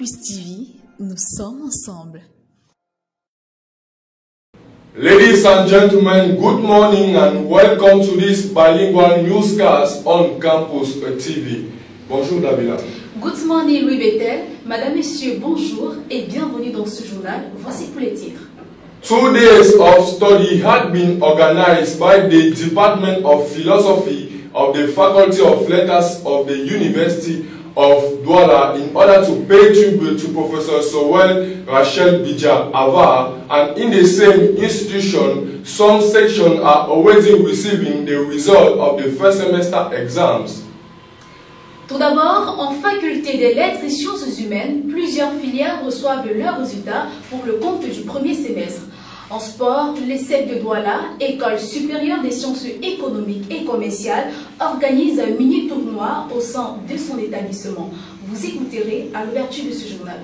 Campus TV, nous sommes ensemble. Ladies and gentlemen, good morning and welcome to this bilingual newscast on Campus TV. Bonjour Nabila. Good morning Louis Bethel. Madame, Messieurs, bonjour et bienvenue dans ce journal. Voici tous les titres. 2 days of study had been organized by the Department of Philosophy of the Faculty of Letters of the University of Douala in order to pay tribute to Professor Sowell Rachel Bija Ava, and in the same institution, some sections are already receiving the result of the first semester exams. Tout d'abord, en faculté des lettres et sciences humaines, plusieurs filières reçoivent leurs résultats pour le compte du premier semestre. En sport, l'ESSEC de Douala, École supérieure des sciences économiques et commerciales, organise un mini-tournoi au sein de son établissement. Vous écouterez à l'ouverture de ce journal.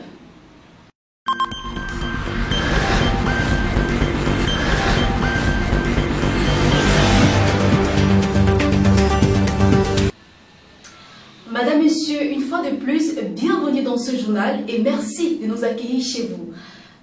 Madame, Messieurs, une fois de plus, bienvenue dans ce journal et merci de nous accueillir chez vous.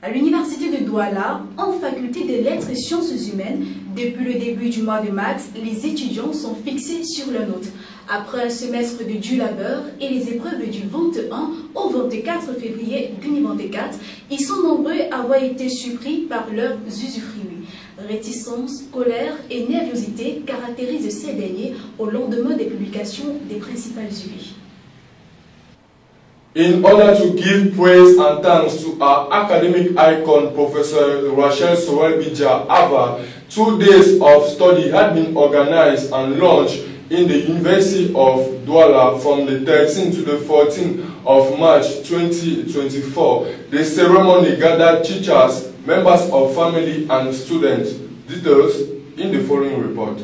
À l'Université de Douala, en faculté des lettres et sciences humaines, depuis le début du mois de mars, les étudiants sont fixés sur leur note. Après un semestre de dur labeur et les épreuves du 21 au 24 février 2024, ils sont nombreux à avoir été surpris par leurs usufruits. Réticence, colère et nervosité caractérisent ces derniers au lendemain des publications des principales UV. In order to give praise and thanks to our academic icon, Professor Rachel Sowell Bija Ava, 2 days of study had been organized and launched in the University of Douala from the 13th to the 14th of March 2024. The ceremony gathered teachers, members of family and students. Details in the following report.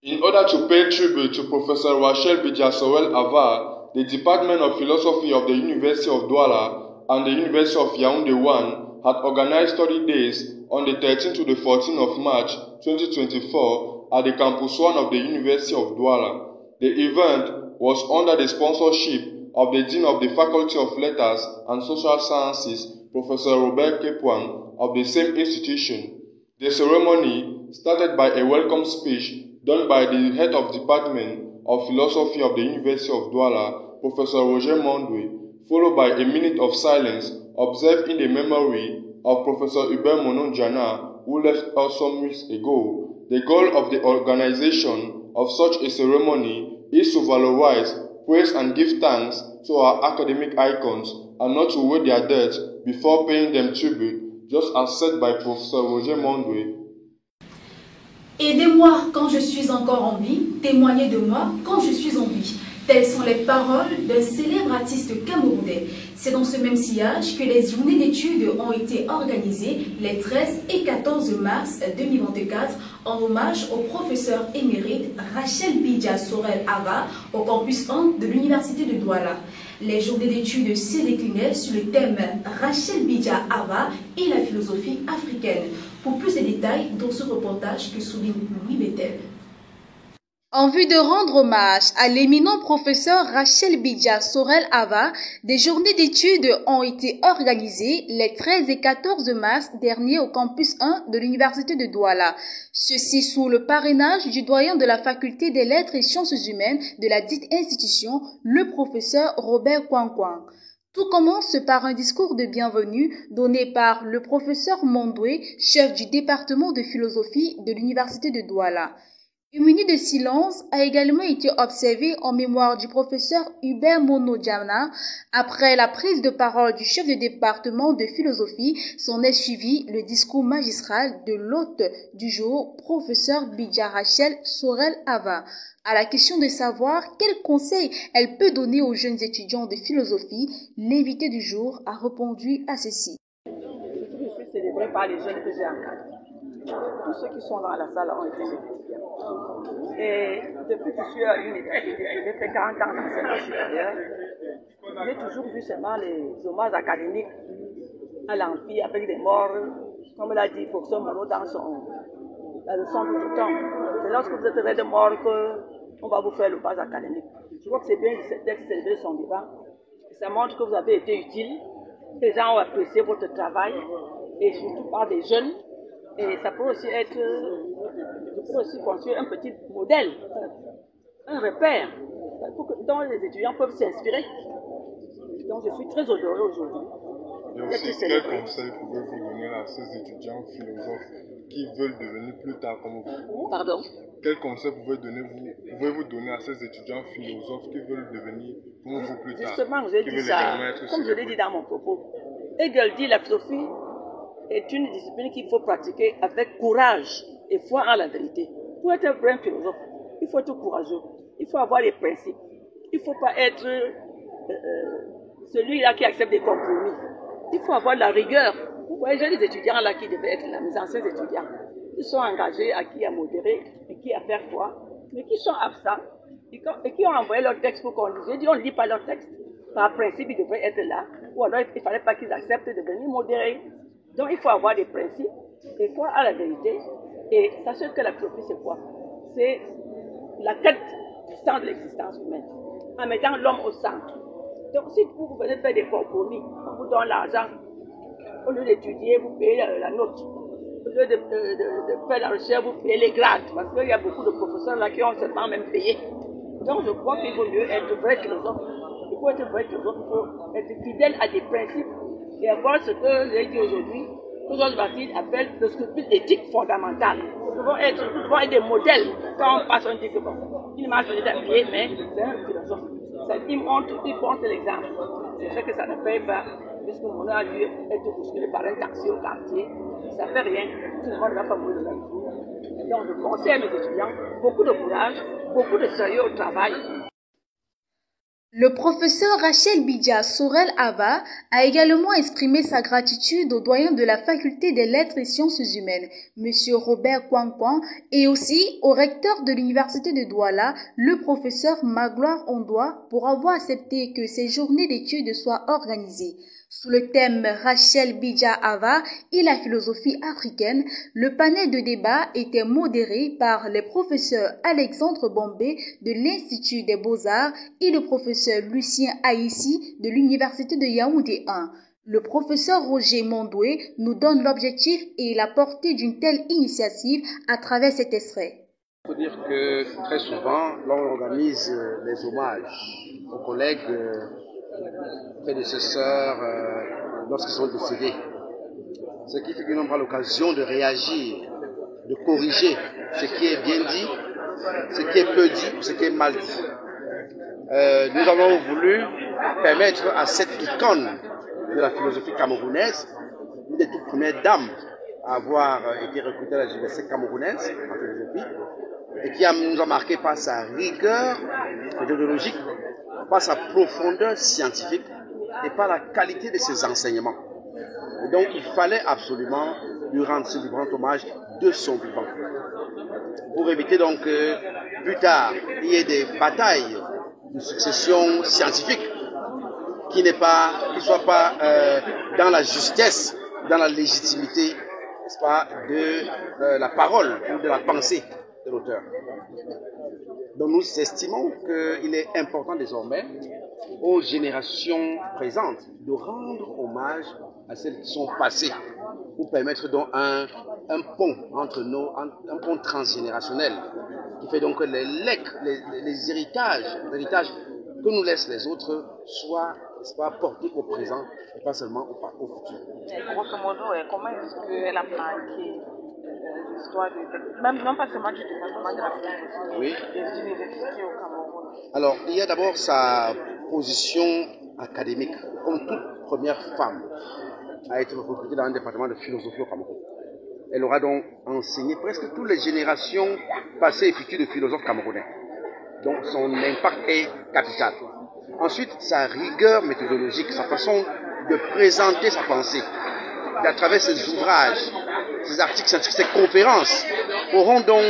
In order to pay tribute to Professor Rachel Bija Sowell Ava, the Department of Philosophy of the University of Douala and the University of Yaoundé 1 had organized study days on the 13th to the 14th of March 2024 at the Campus 1 of the University of Douala. The event was under the sponsorship of the Dean of the Faculty of Letters and Social Sciences, Professor Robert Kepwang, of the same institution. The ceremony started by a welcome speech done by the head of Department of Philosophy of the University of Douala, Professor Roger Mondwe, followed by a minute of silence observed in the memory of Professor Hubert Mononjana, who left us some weeks ago. The goal of the organization of such a ceremony is to valorize, praise and give thanks to our academic icons and not to weigh their debts before paying them tribute, just as said by Professor Roger Mondwe. Aidez-moi quand je suis encore en vie, témoignez de moi quand je suis en vie. Telles sont les paroles d'un célèbre artiste camerounais. C'est dans ce même sillage que les journées d'études ont été organisées les 13 et 14 mars 2024 en hommage au professeur émérite Rachel Bija Sorel Ava au campus 1 de l'Université de Douala. Les journées d'études se déclinaient sur le thème Rachel Bija Ava et la philosophie africaine. Pour plus de détails dans ce reportage que souligne Louis Bethel. En vue de rendre hommage à l'éminent professeur Rachel Bija Sorel Ava, des journées d'études ont été organisées les 13 et 14 mars dernier au campus 1 de l'Université de Douala. Ceci sous le parrainage du doyen de la faculté des lettres et sciences humaines de la dite institution, le professeur Robert Kouankwang. Tout commence par un discours de bienvenue donné par le professeur Mondwe, chef du département de philosophie de l'Université de Douala. Une minute de silence a également été observée en mémoire du professeur Hubert Monodjana. Après la prise de parole du chef de département de philosophie, s'en est suivi le discours magistral de l'hôte du jour, professeur Bija Rachel Sorel Ava. À la question de savoir quel conseil elle peut donner aux jeunes étudiants de philosophie, l'invité du jour a répondu à ceci. Je suis célébré par les jeunes que j'ai encadrés. Tous ceux qui sont dans la salle ont été étudiants. Et depuis que je suis à l'université, j'ai fait 40 ans d'enseignement supérieur, j'ai toujours vu seulement les hommages académiques à l'amphi avec des morts. Comme l'a dit Foxon Mono dans la leçon de tout temps. C'est lorsque vous êtes de mort qu'on va vous faire l'hommage académique. Je crois que c'est bien d'être célébré son vivant. Ça montre que vous avez été utile, que les gens ont apprécié votre travail, et surtout par des jeunes. Et ça peut aussi construire un petit modèle, un repère, dont les étudiants peuvent s'inspirer. Donc je suis très honorée aujourd'hui. Et aussi, quel conseil pouvez-vous donner à ces étudiants philosophes qui veulent devenir plus tard comme vous? Pardon? Quel conseil pouvez-vous donner à ces étudiants philosophes qui veulent devenir comme vous plus tard? Justement, vous avez dit ça, comme je l'ai dit dans mon propos. Hegel dit la philosophie est une discipline qu'il faut pratiquer avec courage et foi en la vérité. Pour être un vrai philosophe, il faut être courageux, il faut avoir des principes, il ne faut pas être celui-là qui accepte des compromis. Il faut avoir de la rigueur. Vous voyez, j'ai des étudiants là qui devaient être là, mes anciens étudiants. Ils sont engagés, acquis à modérer, acquis à faire quoi, mais qui sont absents et qui ont envoyé leur texte pour qu'on lise. J'ai dit, on ne lit pas leur texte. Par principe, ils devraient être là. Ou alors, il ne fallait pas qu'ils acceptent de venir modérer. Donc, il faut avoir des principes, et foi à la vérité. Et sachez que la philosophie, c'est quoi? C'est la quête du sens de l'existence humaine, en mettant l'homme au centre. Donc, si vous venez faire des compromis, on vous donne l'argent, au lieu d'étudier, vous payez la note. Au lieu de faire la recherche, vous payez les grades. Parce qu'il y a beaucoup de professeurs là qui ont seulement même payé. Donc, je crois qu'il vaut mieux être vrai philosophe. Il faut être vrai philosophe, il faut être fidèle à des principes et avoir ce que j'ai dit aujourd'hui, que Georges Bastide appelle le scrupule éthique fondamental. Nous devons être des modèles. Quand on passe, on dit que bon, il marche les habillés, mais c'est un philosophe. Il montre l'exemple. C'est vrai que ça ne paye pas, puisque mon a dû être bousculé par un taxi au quartier. Ça ne fait rien. Tout le monde ne va pas mourir le même jour. Donc, je conseille à mes étudiants beaucoup de courage, beaucoup de sérieux au travail. Le professeur Rachel Bidja Sorel Ava a également exprimé sa gratitude au doyen de la faculté des lettres et sciences humaines, M. Robert Kwankwan, et aussi au recteur de l'université de Douala, le professeur Magloire Ondoa, pour avoir accepté que ces journées d'études soient organisées. Sous le thème Rachel Bidja Ava et la philosophie africaine, le panel de débat était modéré par les professeurs Alexandre Bombé de l'Institut des Beaux-Arts et le professeur Lucien Aïssi de l'Université de Yaoundé 1. Le professeur Roger Mondoué nous donne l'objectif et la portée d'une telle initiative à travers cet extrait. Il faut dire que très souvent, l'on organise les hommages aux collègues prédécesseurs lorsqu'ils sont décédés. Ce qui fait que l'on prend l'occasion de réagir, de corriger ce qui est bien dit, ce qui est peu dit, ce qui est mal dit. Nous avons voulu permettre à cette icône de la philosophie camerounaise, une des toutes premières dames à avoir été recrutée à l'université camerounaise en philosophie, et qui nous a marqué par sa rigueur méthodologique, par sa profondeur scientifique et par la qualité de ses enseignements. Et donc il fallait absolument lui rendre ce vibrant hommage de son vivant. Pour éviter donc que plus tard il y ait des batailles de succession scientifique qui ne soient pas dans la justesse, dans la légitimité, n'est-ce pas, de la parole ou de la pensée de l'auteur. Donc nous estimons qu'il est important désormais aux générations présentes de rendre hommage à celles qui sont passées pour permettre donc un pont entre nous, un pont transgénérationnel qui fait donc que les héritages que nous laissent les autres soient portés au présent et pas seulement au futur. Grosso modo, comment est-ce qu'elle a marqué l'histoire, même non pas seulement du département de la philosophie, oui, des universités au Cameroun? Alors, il y a d'abord sa position académique, comme toute première femme à être recrutée dans un département de philosophie au Cameroun. Elle aura donc enseigné presque toutes les générations passées et futures de philosophes camerounais. Donc son impact est capital. Ensuite, sa rigueur méthodologique, sa façon de présenter sa pensée, à travers ses ouvrages, ses articles scientifiques, ses conférences, auront donc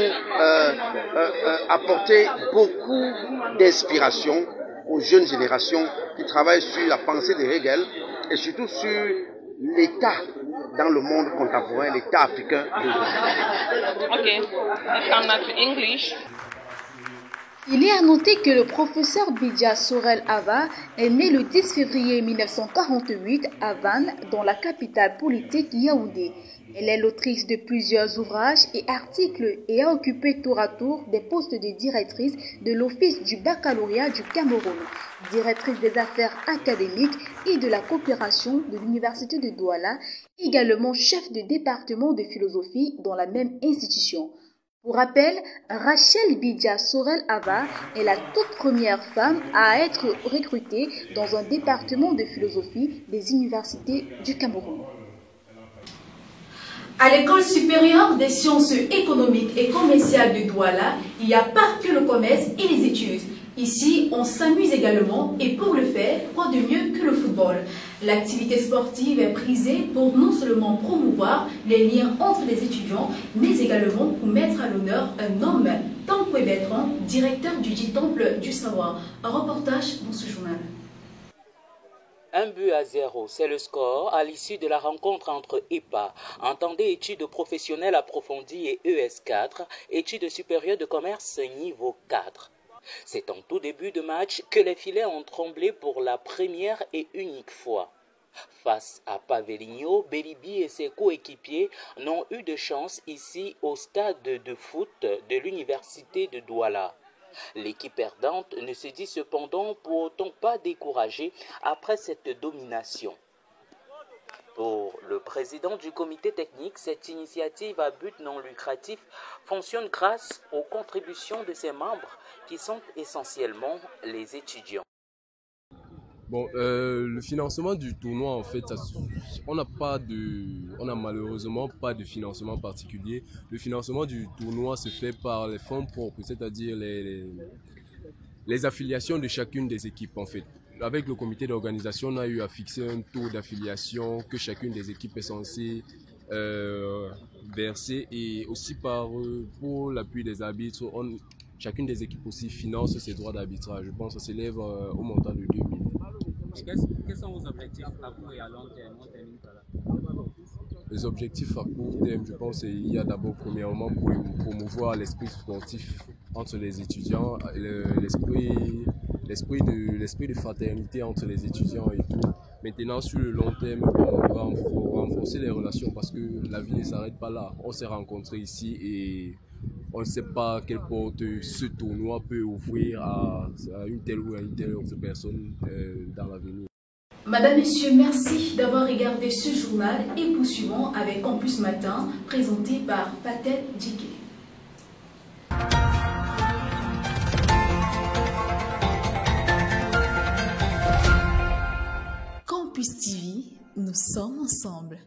apporté beaucoup d'inspiration aux jeunes générations qui travaillent sur la pensée de Hegel et surtout sur l'état dans le monde contemporain, l'état africain d'aujourd'hui. Okay, let's come now to English. Il est à noter que le professeur Bidja Sorel Ava est né le 10 février 1948 à Vannes, dans la capitale politique Yaoundé. Elle est l'autrice de plusieurs ouvrages et articles et a occupé tour à tour des postes de directrice de l'Office du baccalauréat du Cameroun, directrice des affaires académiques et de la coopération de l'Université de Douala, également chef de département de philosophie dans la même institution. Pour rappel, Rachel Bidja Sorel Ava est la toute première femme à être recrutée dans un département de philosophie des universités du Cameroun. À l'École supérieure des sciences économiques et commerciales de Douala, il n'y a pas que le commerce et les études. Ici, on s'amuse également et pour le faire, quoi de mieux que le football? L'activité sportive est prisée pour non seulement promouvoir les liens entre les étudiants, mais également pour mettre à l'honneur un homme, Tankoé Bertrand, directeur du dit Temple du Savoir. Un reportage dans ce journal. 1-0, c'est le score à l'issue de la rencontre entre EPA, entendez études professionnelles approfondies, et ES4, études supérieures de commerce niveau 4. C'est en tout début de match que les filets ont tremblé pour la première et unique fois. Face à Paveligno, Belibi et ses coéquipiers n'ont eu de chance ici au stade de foot de l'université de Douala. L'équipe perdante ne se dit cependant pour autant pas découragée après cette domination. Pour le président du comité technique, cette initiative à but non lucratif fonctionne grâce aux contributions de ses membres qui sont essentiellement les étudiants. Bon, le financement du tournoi, en fait, on n'a malheureusement pas de financement particulier. Le financement du tournoi se fait par les fonds propres, c'est-à-dire les affiliations de chacune des équipes, en fait. Avec le comité d'organisation, on a eu à fixer un taux d'affiliation que chacune des équipes est censée verser, et aussi pour l'appui des arbitres, chacune des équipes aussi finance ses droits d'arbitrage. Je pense que ça s'élève au montant de 2 000. Quels sont vos objectifs à court et à long terme? Les objectifs à court terme, je pense qu'il y a d'abord premièrement pour promouvoir l'esprit sportif entre les étudiants, l'esprit de fraternité entre les étudiants et tout. Maintenant, sur le long terme, on va renforcer les relations parce que la vie ne s'arrête pas là. On s'est rencontrés ici et on ne sait pas quelle porte ce tournoi peut ouvrir à une telle ou à une telle autre personne dans l'avenir. Madame, Messieurs, merci d'avoir regardé ce journal et poursuivons avec Campus Matin, présenté par Patel Djiké. Campus TV, nous sommes ensemble.